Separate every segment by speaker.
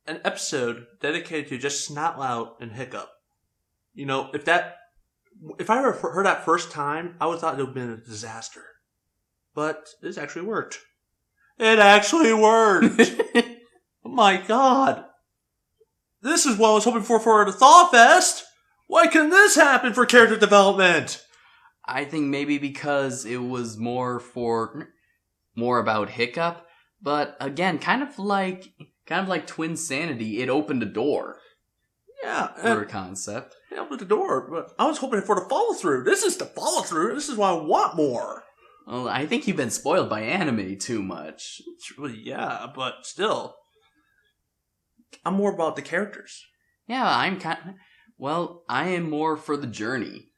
Speaker 1: an episode dedicated to just SNOTLOUT and Hiccup. You know, if I ever heard that first time, I would have thought it would have been a disaster. But this actually worked. It actually worked! Oh my god! This is what I was hoping for the Thaw Fest! Why couldn't this happen for character development?
Speaker 2: I think maybe because it was more about Hiccup, but again, kind of like Twin Sanity, it opened a door.
Speaker 1: Yeah.
Speaker 2: For a concept.
Speaker 1: It opened the door, but I was hoping for the follow-through. This is the follow-through. This is why I want more.
Speaker 2: Well, I think you've been spoiled by anime too much.
Speaker 1: Well, yeah, but still. I'm more about the characters.
Speaker 2: Yeah, I am more for the journey.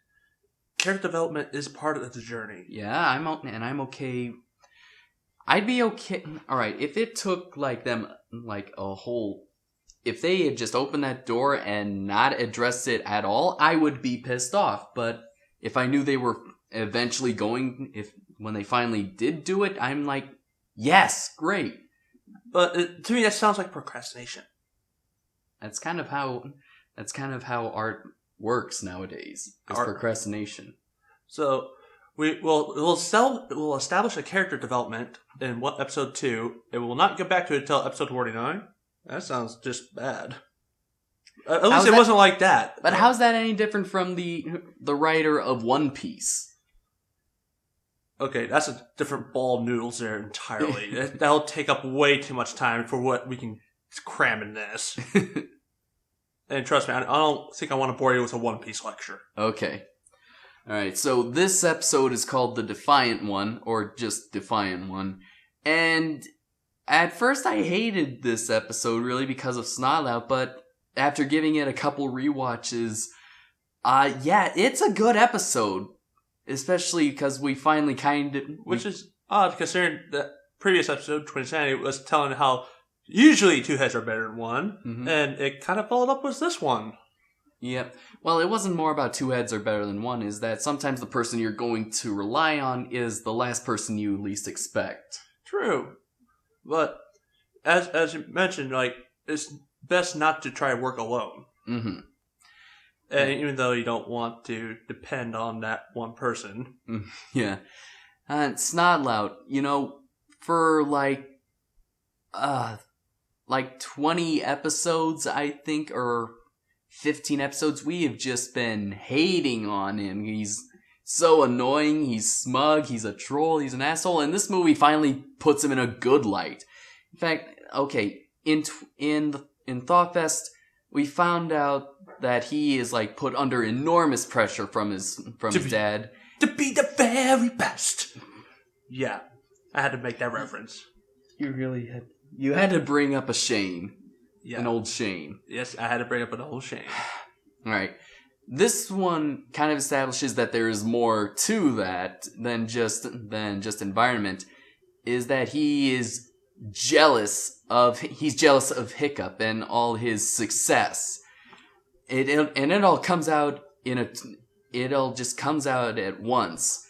Speaker 1: Character development is part of the journey.
Speaker 2: Yeah, I'm okay. I'd be okay. Alright, if it took if they had just opened that door and not addressed it at all, I would be pissed off. But if I knew they were eventually when they finally did do it, I'm like, yes, great.
Speaker 1: But to me, that sounds like procrastination.
Speaker 2: That's kind of how art works nowadays. It's procrastination.
Speaker 1: So we'll establish a character development in episode 2, and we'll not get back to it until episode 49. That sounds just bad. At least it wasn't like that.
Speaker 2: But how's that any different from the writer of One Piece?
Speaker 1: Okay, that's a different ball of noodles there entirely. That'll take up way too much time for what we can cram in this. And trust me, I don't think I want to bore you with a One Piece lecture.
Speaker 2: Okay. Alright, so this episode is called The Defiant One, or just Defiant One. And at first I hated this episode really because of SNOTLOUT, but after giving it a couple rewatches, it's a good episode. Especially because we finally
Speaker 1: Which is odd, considering the previous episode, Twin Sanity, was telling how usually 2 heads are better than 1, and it kind of followed up with this one.
Speaker 2: Yep. Well, it wasn't more about 2 heads are better than 1, is that sometimes the person you're going to rely on is the last person you least expect.
Speaker 1: True. But, as you mentioned, it's best not to try to work alone.
Speaker 2: Mm-hmm.
Speaker 1: And even though you don't want to depend on that one person.
Speaker 2: Yeah. SNOTLOUT, for 20 episodes, I think, or 15 episodes, we have just been hating on him. He's so annoying, he's smug, he's a troll, he's an asshole, and this movie finally puts him in a good light. In fact, okay, in ThoughtFest, we found out that he is put under enormous pressure from his dad
Speaker 1: to be the very best. Yeah, I had to make that reference.
Speaker 2: You really had. You had to bring up a Shane,
Speaker 1: yeah.
Speaker 2: An old Shane.
Speaker 1: Yes, I had to bring up an old Shane.
Speaker 2: All right, this one kind of establishes that there is more to that than just environment. Is that he is jealous of Hiccup and all his success. It all comes out it all just comes out at once.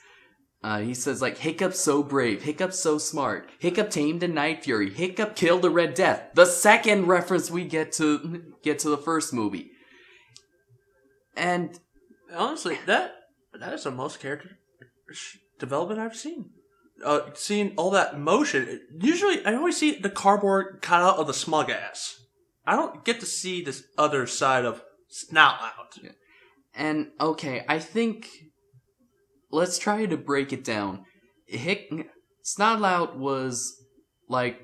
Speaker 2: He says Hiccup's so brave, Hiccup's so smart, Hiccup tamed a Night Fury, Hiccup killed the Red Death. The second reference we get to the first movie. And
Speaker 1: honestly, that is the most character development I've seen. Seeing all that emotion. Usually, I always see the cardboard cut out of the smug ass. I don't get to see this other side of SNOTLOUT.
Speaker 2: Yeah. And, okay, I think... Let's try to break it down. SNOTLOUT was,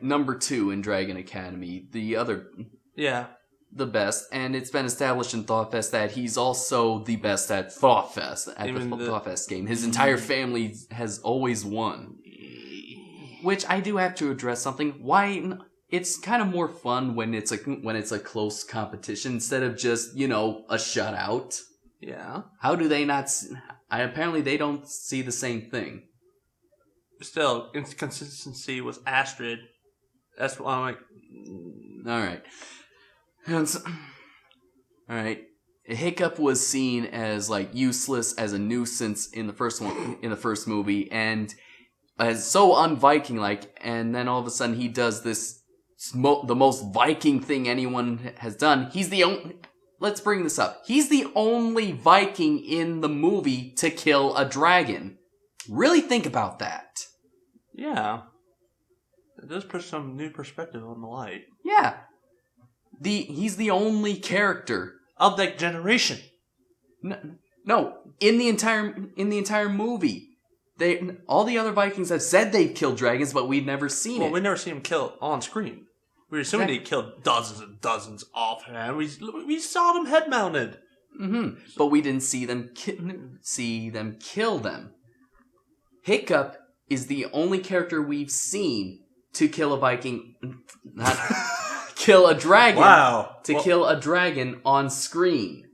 Speaker 2: number 2 in Dragon Academy. The other...
Speaker 1: Yeah.
Speaker 2: The best. And it's been established in ThoughtFest that he's also the best at ThoughtFest. At the ThoughtFest game. His entire family has always won. Which I do have to address something. Why... It's kind of more fun when it's a close competition instead of just, a shutout.
Speaker 1: Yeah.
Speaker 2: How do they not... apparently they don't see the same thing.
Speaker 1: Still, inconsistency with Astrid. That's why I'm like...
Speaker 2: Alright. Alright. Hiccup was seen as, useless, as a nuisance in the first movie, and as so un-Viking-like, and then all of a sudden he does this the most Viking thing anyone has done. He's the only... Let's bring this up. He's the only Viking in the movie to kill a dragon. Really think about that.
Speaker 1: Yeah. It does put some new perspective on the light.
Speaker 2: Yeah. He's the only character
Speaker 1: of that generation.
Speaker 2: No, in the entire movie. All the other Vikings have said they've killed dragons, but we've never seen it.
Speaker 1: Well, we never seen him kill on screen. We were assuming he killed dozens and dozens offhand. We saw them head mounted.
Speaker 2: Mm-hmm. But we didn't see them kill them. Hiccup is the only character we've seen to kill a Viking, not kill a dragon.
Speaker 1: Wow.
Speaker 2: Kill a dragon on screen.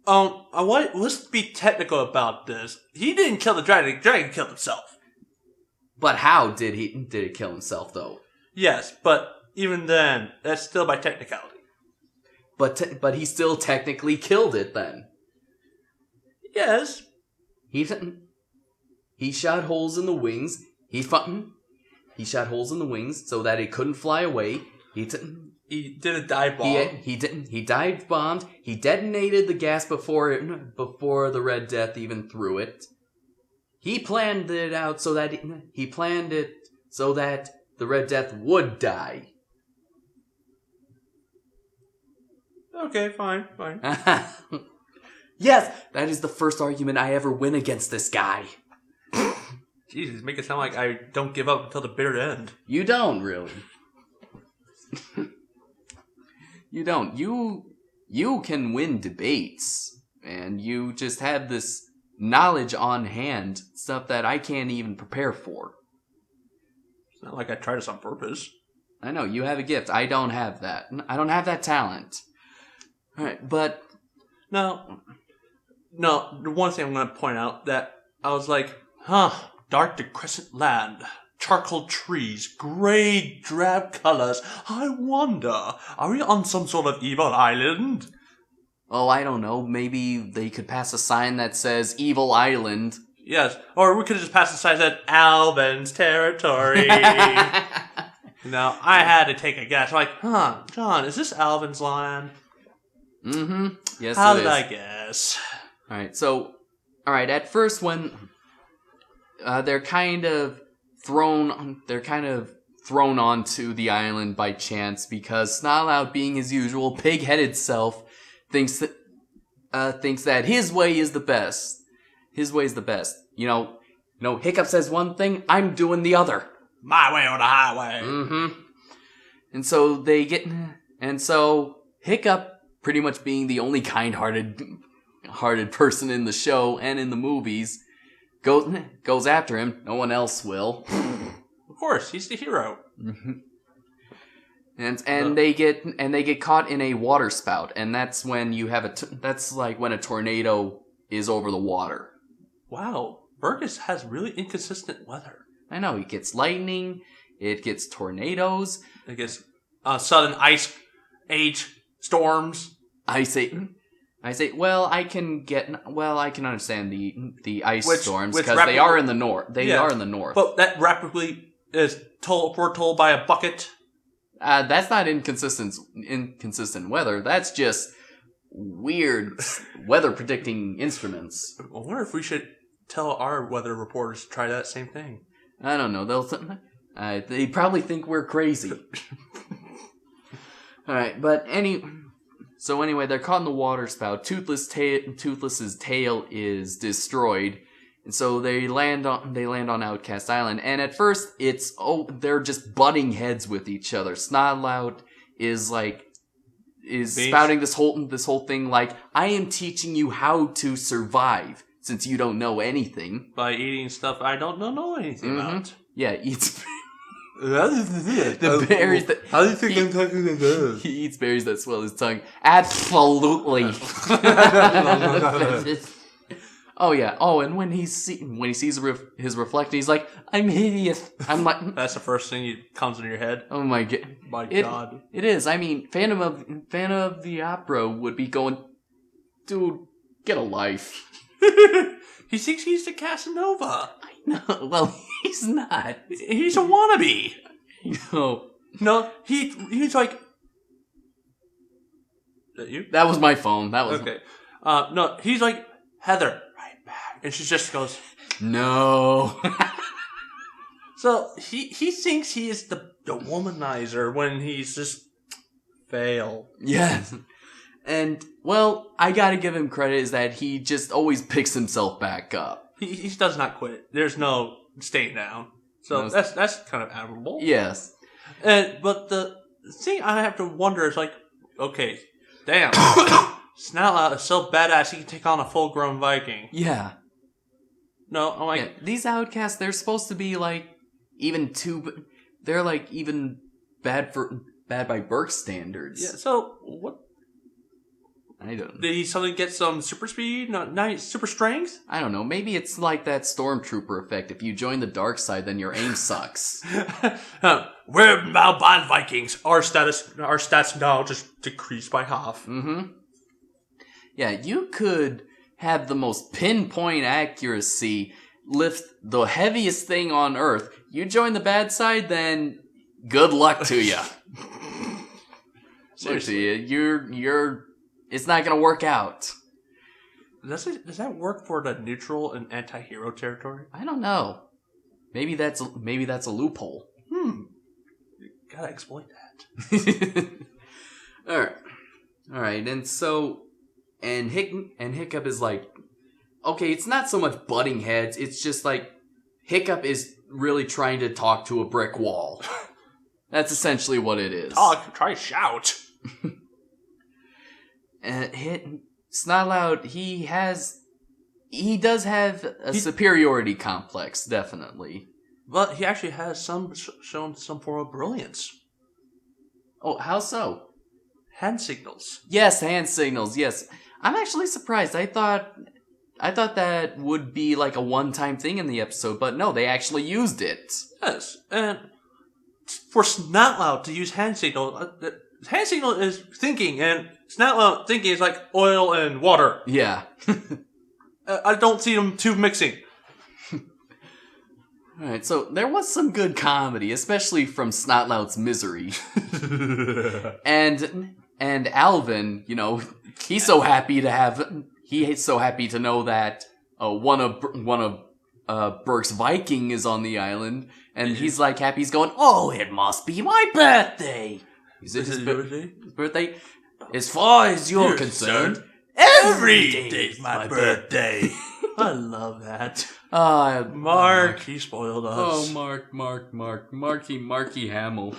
Speaker 1: Let's be technical about this. He didn't kill the dragon. The dragon killed himself.
Speaker 2: But how did it kill himself, though?
Speaker 1: Yes, but even then, that's still by technicality.
Speaker 2: But he still technically killed it then.
Speaker 1: Yes.
Speaker 2: He shot holes in the wings. He shot holes in the wings so that it couldn't fly away. He
Speaker 1: did a dive bomb.
Speaker 2: He dive bombed. He detonated the gas before the Red Death even threw it. He planned it out so that the Red Death would die.
Speaker 1: Okay, fine.
Speaker 2: Yes, that is the first argument I ever win against this guy.
Speaker 1: Jesus, make it sound like I don't give up until the bitter end.
Speaker 2: You don't, really. You don't. You can win debates, and you just have this knowledge on hand, stuff that I can't even prepare for.
Speaker 1: It's not like I tried this on purpose.
Speaker 2: I know, you have a gift. I don't have that. I don't have that talent. Alright, but...
Speaker 1: No, the one thing I'm going to point out that I was like, dark decrepit land, charcoal trees, gray drab colors. I wonder, are we on some sort of evil island?
Speaker 2: Oh, I don't know. Maybe they could pass a sign that says Evil Island.
Speaker 1: Yes, or we could have just passed a sign that said Alvin's territory. No, I had to take a guess. I'm like, John, is this Alvin's land?
Speaker 2: Mm-hmm. Yes,
Speaker 1: How
Speaker 2: it
Speaker 1: did
Speaker 2: is.
Speaker 1: I guess?
Speaker 2: Alright, at first when they're kind of thrown onto the island by chance because SNOTLOUT, being his usual pig-headed self, thinks that his way is the best. His way is the best. You know, Hiccup says one thing, I'm doing the other.
Speaker 1: My way or the highway.
Speaker 2: Mm-hmm. And so Hiccup, pretty much being the only kind-hearted person in the show and in the movies, goes after him. No one else will.
Speaker 1: Of course, he's the hero.
Speaker 2: Mm-hmm. And they get caught in a water spout, and that's when you have that's like when a tornado is over the water.
Speaker 1: Wow, Berk has really inconsistent weather.
Speaker 2: I know, it gets lightning, it gets tornadoes,
Speaker 1: it gets sudden ice age storms.
Speaker 2: I say, well, I can understand the ice storms because they are in the north. They are in the north.
Speaker 1: But that rapidly is foretold by a bucket.
Speaker 2: That's not inconsistent weather. That's just weird weather predicting instruments.
Speaker 1: I wonder if we should tell our weather reporters to try that same thing.
Speaker 2: I don't know. They probably think we're crazy. All right, but anyway, they're caught in the water spout. Toothless's tail is destroyed, and so they land on Outcast Island. And at first, they're just butting heads with each other. SNOTLOUT is spouting this whole thing like, I am teaching you how to survive since you don't know anything
Speaker 1: by eating stuff I don't know anything about.
Speaker 2: Yeah, eats. The berries that...
Speaker 1: How do you think I'm talking to this?
Speaker 2: He eats berries that swell his tongue. Absolutely. Oh, yeah. Oh, and when he sees his reflection, he's like, I'm hideous. I'm like...
Speaker 1: That's the first thing that comes into your head?
Speaker 2: Oh, my God.
Speaker 1: My God.
Speaker 2: It is. I mean, Phantom of the Opera would be going, dude, get a life.
Speaker 1: He thinks he's the Casanova.
Speaker 2: I know. Well, he's not.
Speaker 1: He's a wannabe.
Speaker 2: No.
Speaker 1: No, he's like... Is that you?
Speaker 2: That was my phone. That was...
Speaker 1: Okay. No, he's like, Heather, right back. And she just goes...
Speaker 2: No.
Speaker 1: So, he thinks he is the womanizer when he's just... fail.
Speaker 2: Yes. And, well, I gotta give him credit is that he just always picks himself back up.
Speaker 1: He does not quit. There's no staying down. So, that's kind of admirable.
Speaker 2: Yes.
Speaker 1: But the thing I have to wonder is like, okay, damn, SNOTLOUT is so badass he can take on a full-grown Viking.
Speaker 2: Yeah.
Speaker 1: No, I'm like...
Speaker 2: Yeah, these outcasts, they're supposed to be like, they're like even bad by Berk standards.
Speaker 1: Yeah, so, what?
Speaker 2: I don't know.
Speaker 1: Did he suddenly get some super speed? Not super strength?
Speaker 2: I don't know. Maybe it's like that stormtrooper effect. If you join the dark side, then your aim sucks.
Speaker 1: We're now bad Vikings. Our stats now just decreased by half.
Speaker 2: Mm-hmm. Yeah, you could have the most pinpoint accuracy, lift the heaviest thing on Earth. You join the bad side, then good luck to you. Seriously, you're. It's not gonna work out.
Speaker 1: Does that work for the neutral and anti-hero territory?
Speaker 2: I don't know. Maybe that's a loophole.
Speaker 1: You gotta exploit that.
Speaker 2: All right, and Hiccup is like, okay, it's not so much butting heads. It's just like Hiccup is really trying to talk to a brick wall. That's essentially what it is.
Speaker 1: Try shout.
Speaker 2: SNOTLOUT, he does have a superiority complex, definitely.
Speaker 1: But he actually has shown some form of brilliance.
Speaker 2: Oh, how so?
Speaker 1: Hand signals.
Speaker 2: Yes, hand signals, yes. I'm actually surprised. I thought that would be like a one-time thing in the episode, but no, they actually used it.
Speaker 1: Yes, and for SNOTLOUT to use hand signal is thinking, and SNOTLOUT thinking is like oil and water.
Speaker 2: Yeah.
Speaker 1: I don't see them two mixing.
Speaker 2: Alright, so there was some good comedy, especially from SNOTLOUT's misery. And Alvin, he's so happy to know that one of Berk's Viking is on the island, and he's like happy. He's going, oh, it must be my birthday. Is it his birthday? As far as you're concerned,
Speaker 1: every day's my birthday. I love that. Mark, he spoiled us.
Speaker 2: Oh, Marky Hamill.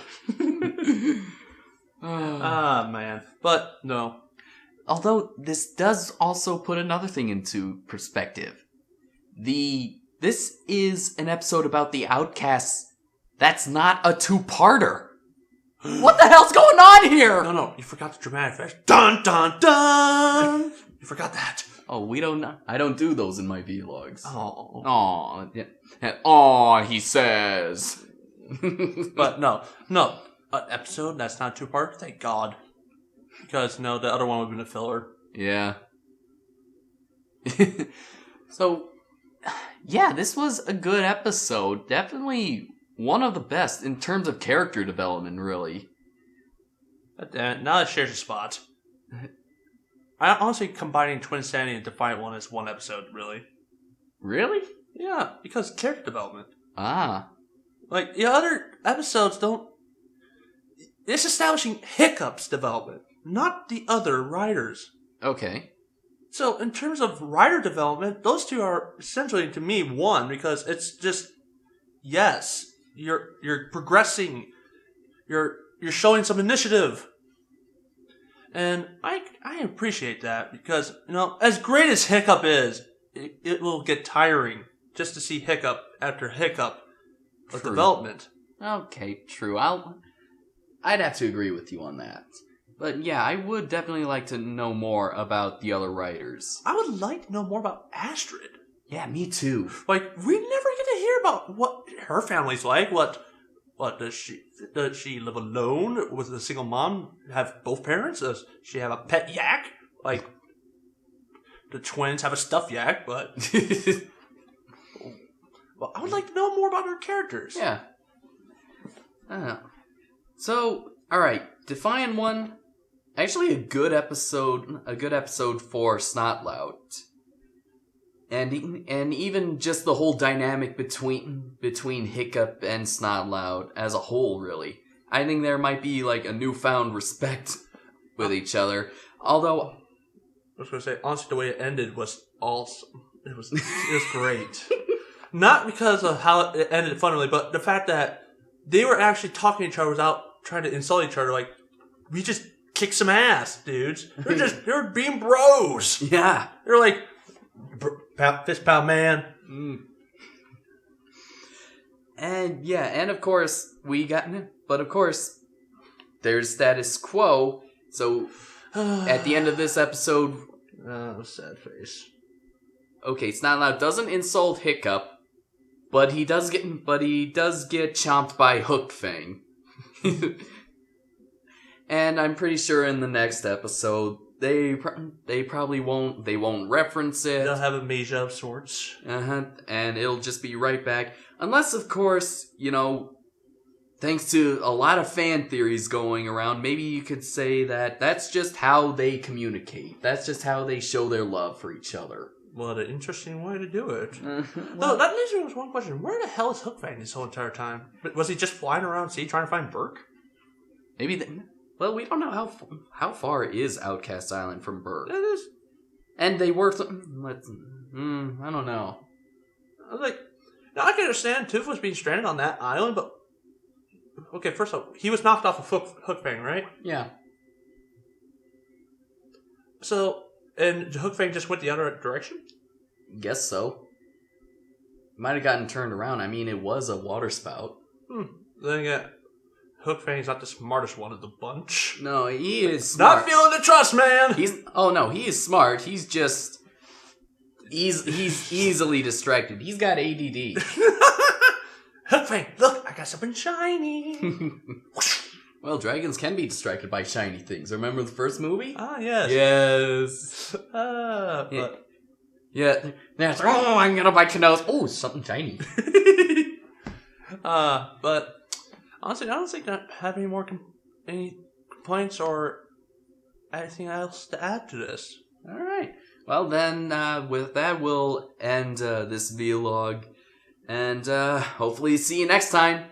Speaker 1: Man. But, no.
Speaker 2: Although, this does also put another thing into perspective. This is an episode about the outcasts that's not a two-parter. What the hell's going on here?
Speaker 1: No, you forgot the dramatic effect. Dun, dun, dun! You forgot that.
Speaker 2: Oh, I don't do those in my vlogs.
Speaker 1: Oh.
Speaker 2: Aw, yeah. Aw, he says.
Speaker 1: But no, an episode that's not two-part, thank God. Because, the other one would have been a filler.
Speaker 2: Yeah. So, yeah, this was a good episode. Definitely one of the best in terms of character development, really.
Speaker 1: But now it shares a spot. I honestly combining Twin Sanity and Defiant one is one episode, really.
Speaker 2: Really?
Speaker 1: Yeah, because character development.
Speaker 2: Ah.
Speaker 1: Like, the other episodes don't... It's establishing Hiccup's development, not the other writers.
Speaker 2: Okay.
Speaker 1: So, in terms of writer development, those two are essentially, to me, one, because it's just, yes, you're progressing, you're showing some initiative. And I appreciate that, because, as great as Hiccup is, it will get tiring just to see Hiccup after Hiccup of development.
Speaker 2: Okay, true. I'd have to agree with you on that. But yeah, I would definitely like to know more about the other writers.
Speaker 1: I would like to know more about Astrid.
Speaker 2: Yeah, me too.
Speaker 1: Like, we never get to hear about what her family's like. What does she live alone with a single mom? Have both parents? Does she have a pet yak? Like, the twins have a stuffed yak, but... Well, I would like to know more about her characters.
Speaker 2: Yeah. I don't know. So, alright, Defiant one, actually a good episode for SNOTLOUT. And even just the whole dynamic between Hiccup and SNOTLOUT as a whole, really. I think there might be like a newfound respect with each other. Although,
Speaker 1: I was going to say, honestly, the way it ended was awesome. It was great. Not because of how it ended funnily, but the fact that they were actually talking to each other without trying to insult each other. Like, we just kicked some ass, dudes. They're being bros.
Speaker 2: yeah.
Speaker 1: They're like, fist pound man.
Speaker 2: And yeah, and of course, there's status quo. So, at the end of this episode,
Speaker 1: sad face.
Speaker 2: Okay, SNOTLOUT doesn't insult Hiccup, but he does get chomped by Hook Fang. And I'm pretty sure in the next episode they probably won't reference it.
Speaker 1: They'll have amnesia of sorts.
Speaker 2: And it'll just be right back, unless of course, thanks to a lot of fan theories going around, maybe you could say that that's just how they communicate. That's just how they show their love for each other.
Speaker 1: What an interesting way to do it. No, that leaves me with one question. Where the hell is Hook Fang this whole entire time? Was he just flying around sea trying to find Berk?
Speaker 2: Maybe well, we don't know how far is Outcast Island from Berk.
Speaker 1: It is.
Speaker 2: And they worked... I don't know.
Speaker 1: I was like... Now, I can understand Tooth was being stranded on that island, but... Okay, first off, he was knocked off of Hook Fang, right?
Speaker 2: Yeah.
Speaker 1: So... And Hook Fang just went the other direction?
Speaker 2: Guess so. Might have gotten turned around. I mean, it was a water spout.
Speaker 1: Then again, Hook Fang's not the smartest one of the bunch.
Speaker 2: No, he is smart.
Speaker 1: Not feeling the trust, man!
Speaker 2: He is smart. He's just... He's easily distracted. He's got ADD.
Speaker 1: Hook Fang, look, I got something shiny.
Speaker 2: Well, dragons can be distracted by shiny things. Remember the first movie?
Speaker 1: Ah, yes.
Speaker 2: Yes.
Speaker 1: But...
Speaker 2: Yeah. I'm gonna bite your nose. Oh, something shiny.
Speaker 1: But honestly, I don't think I have any complaints or anything else to add to this.
Speaker 2: All right. Well, then, with that, we'll end this vlog. And hopefully see you next time.